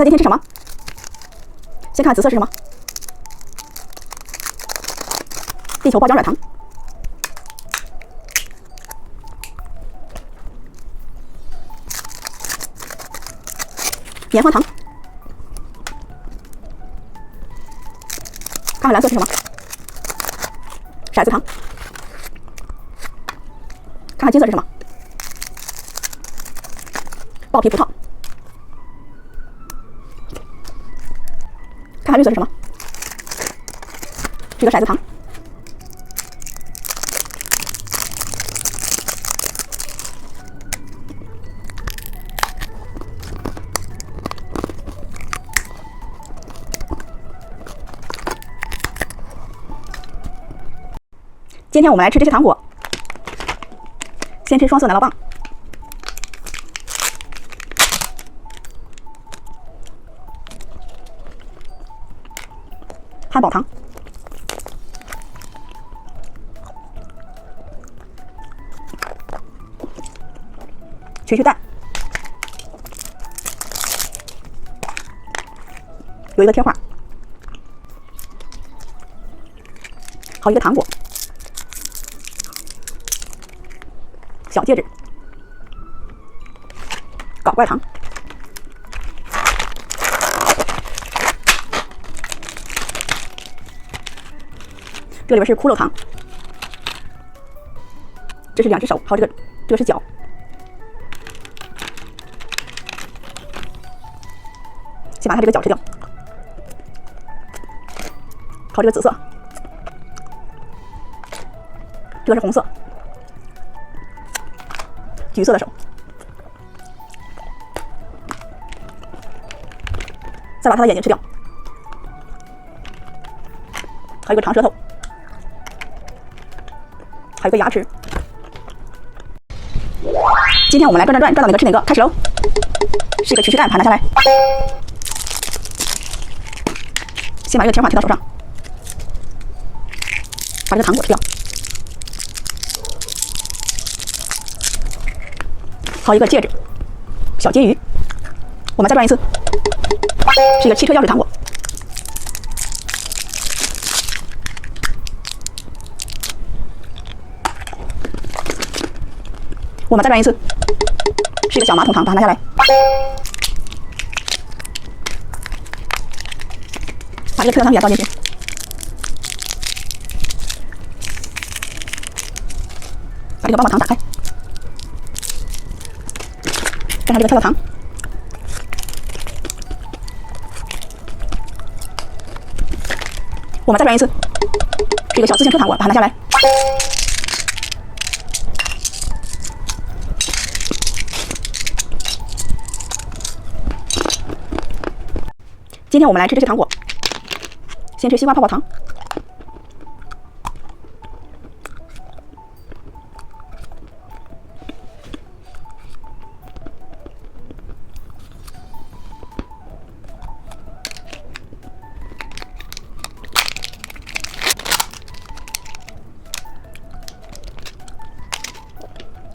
猜今天吃什么？先看紫色是什么？地球包装软糖。棉花糖。看看蓝色是什么？骰子糖。看看金色是什么？爆皮葡萄。看看绿色是什么？这个骰子糖。今天我们来吃这些糖果，先吃双色奶酪棒，汉堡糖，曲蛋，有一个贴画，好一个糖果。小戒指，搞怪糖，这里边是骷髅糖，这是2只手，还有这个是脚，先把它这个脚吃掉，还有这个紫色，这个是红色。橘色的手，再把它的眼睛吃掉，还有一个长舌头，还有一个牙齿。今天我们来转到哪个吃哪个，开始喽！是一个曲蛋，把它拿下来，先把这个贴画贴到手上，把这个糖果吃掉。好一个戒指，小金鱼，我们再转一次，是一个汽车钥匙糖果，我们再转一次，是一个小马桶糖，把它拿下来，把这个特调糖也倒进去，把这个棒棒糖打开。看看这个跳跳糖，我们再转一次，是一个小自行车糖果，把它拿下来。今天我们来吃这些糖果，先吃西瓜泡泡糖，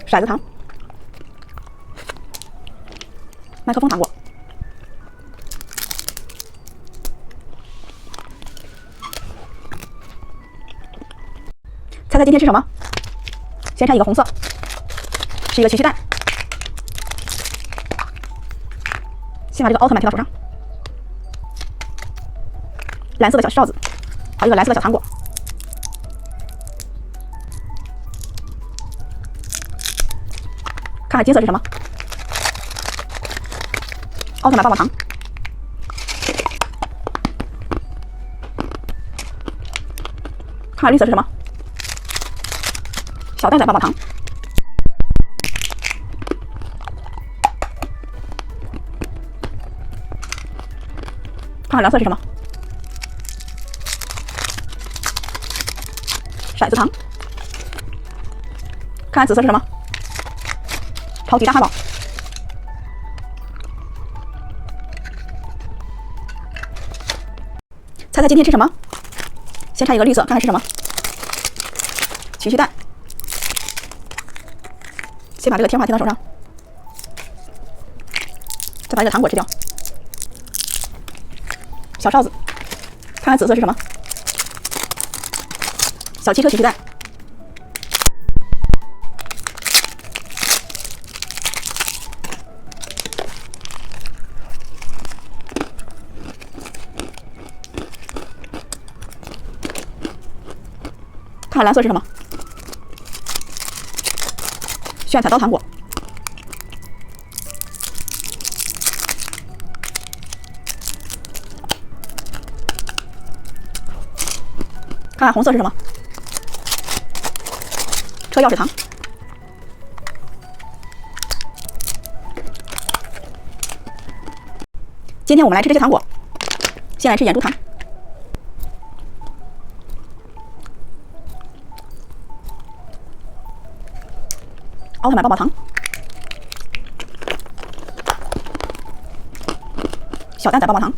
骰子糖，麦克风糖果，猜猜今天吃什么？先看一个红色，是一个曲蛋，先把这个奥特曼贴到手上，蓝色的小哨子，还有一个蓝色的小糖果。看看金色是什么？奥特曼棒棒糖。看看绿色是什么？小蛋仔棒棒糖。看看蓝色是什么？骰子糖。看看紫色是什么？超级大汉堡。猜猜今天吃什么？先看一个绿色，看看是什么？曲蛋。先把这个贴画贴到手上，再把这个糖果吃掉。小哨子，看看紫色是什么？小汽车曲奇蛋，看看蓝色是什么？炫彩刀糖果。看看红色是什么？车钥匙糖。今天我们来吃这些糖果，先来吃眼珠糖。奥特曼棒棒糖，小蛋仔棒棒糖，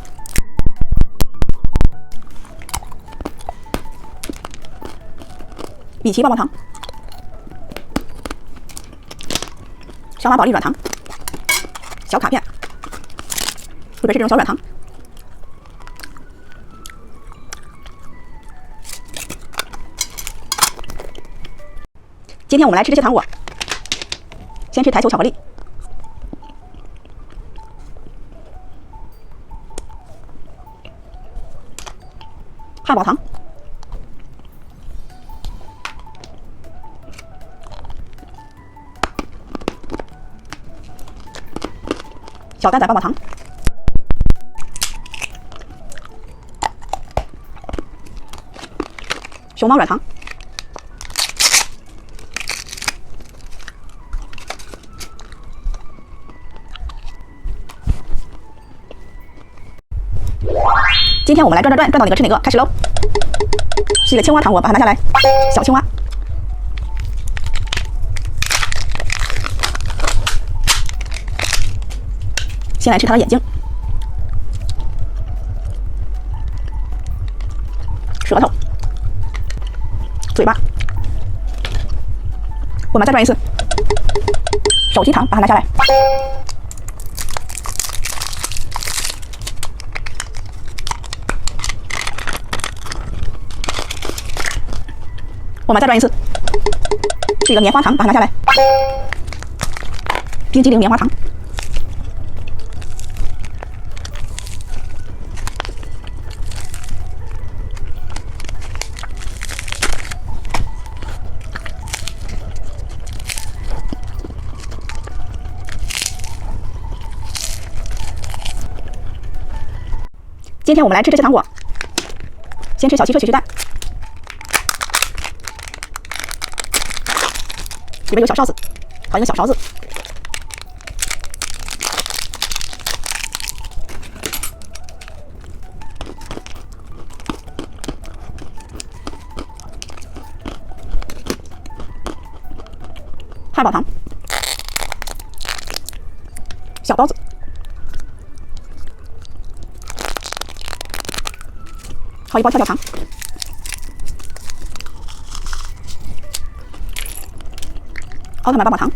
米奇棒棒糖，小马宝莉软糖，小卡片，特别是这种小软糖。今天我们来吃这些糖果，先吃台球巧克力，汉堡糖，小蛋仔棒棒糖，熊猫软糖，今天我们来转到哪个吃哪个，开始喽！是一个青蛙糖果，把它拿下来，小青蛙。先来吃它的眼睛、舌头、嘴巴。我们再转一次，手提糖，把它拿下来。我们再转一次，是一个棉花糖，把它拿下来。冰激凌棉花糖。今天我们来吃这些糖果，先吃小汽车曲奇蛋。里面有小哨子，好一个小勺子。汉堡糖，小包子，好一包跳跳糖。奥特曼棒棒糖，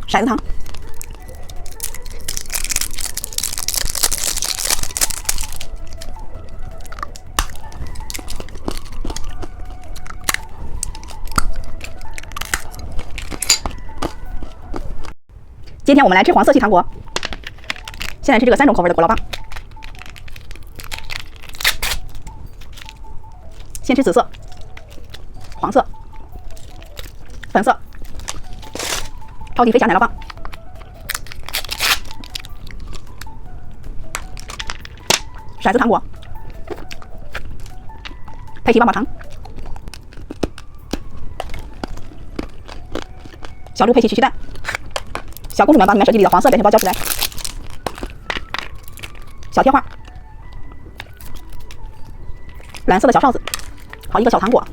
骰子糖，今天我们来吃黄色系糖果，先来吃这个3种口味的果酪棒，先吃紫色。黄色、粉色、超级飞侠奶酪棒、骰子糖果、佩奇棒棒糖、小鹿佩奇曲奇蛋。小公主们把你们手机里的黄色表情包交出来。小贴画，蓝色的小哨子，好一个小糖果。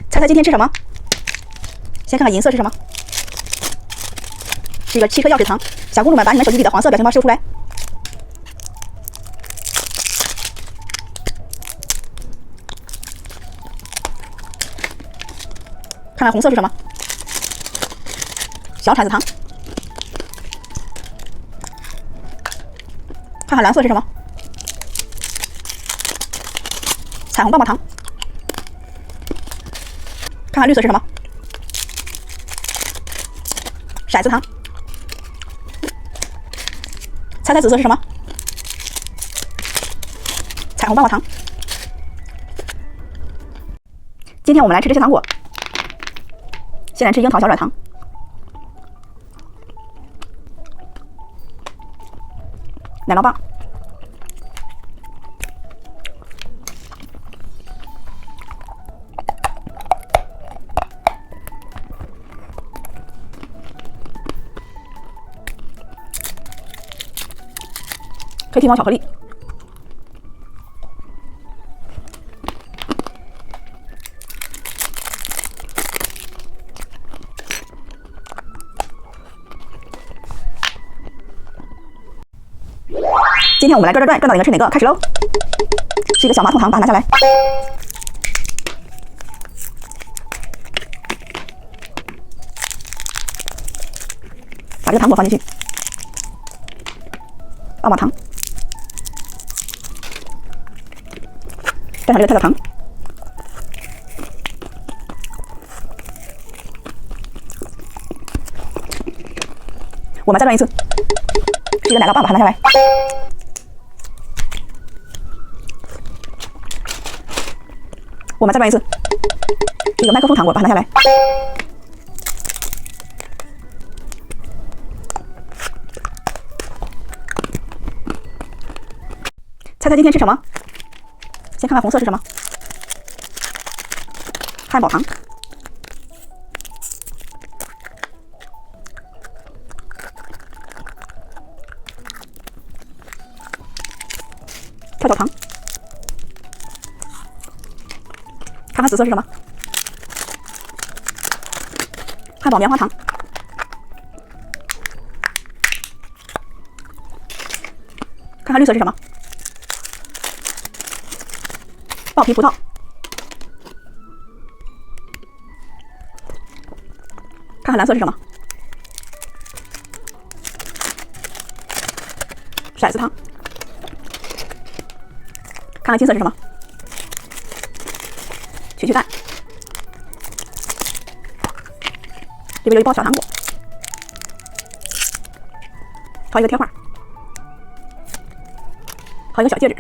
猜猜今天吃什么？先看看银色是什么？是一个汽车钥匙糖。小公主们把你们手机里的黄色表情包秀出来。看看红色是什么？小铲子糖，看看蓝色是什么？彩虹棒棒糖，看看绿色是什么？骰子糖，猜猜紫色是什么？彩虹棒棒糖。今天我们来吃这些糖果，先来吃樱桃小软糖，奶酪棒，黑皮毛巧克力，今天我们来转转转，转到哪个吃哪个，开始喽！是一个小麻葱糖，把它拿下来。把这个糖果放进去，棒棒糖，蘸上这个跳跳糖，我们再转一次，是一个奶酪棒，把它拿下来。我们再转一次，一个麦克风糖果，把它拿下来。猜猜今天吃什么？先看看红色是什么？汉堡糖，跳跳糖。看看紫色是什么？汉堡棉花糖。看看绿色是什么？爆皮葡萄。看看蓝色是什么？骰子糖。看看金色是什么？曲曲蛋，这边有一包小糖果，好一个贴画，好一个小戒指。